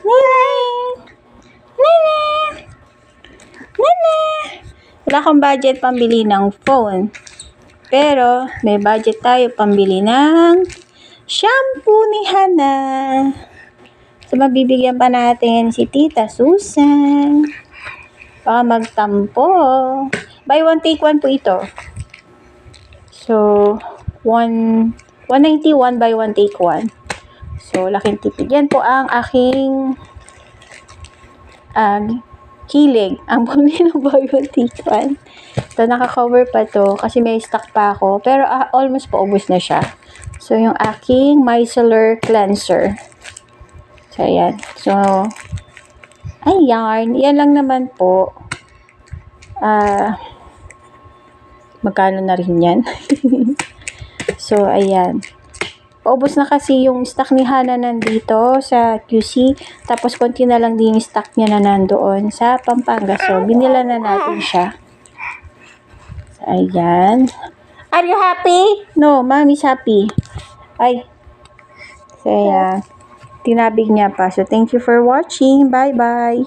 Nene! Nene! Nene! Wala kang budget pambili ng phone. Pero, may budget tayo pambili ng shampoo ni Hana. So, mabibigyan pa natin si Tita Susan. Baka magtampo. Buy one, take one po ito. So, 191 buy one, take one. So, laking tipid. Yan po ang aking hilig. Ang bumili ng buy one, take one. So, naka-cover pa to kasi may stock pa ako. Pero, almost paubos na siya. So, yung aking micellar cleanser. So, ayan. So, ayan. Yan lang naman po. Magkano na rin yan? So, ayan. Paubos na kasi yung stock ni Hana nandito sa QC. Tapos, konti na lang din yung stock niya na nandoon sa Pampanga. So, binila na natin siya. So, ayan. Are you happy? No, mommy's happy. Ay. So, ayan. Tinabig niya pa. So, thank you for watching. Bye-bye.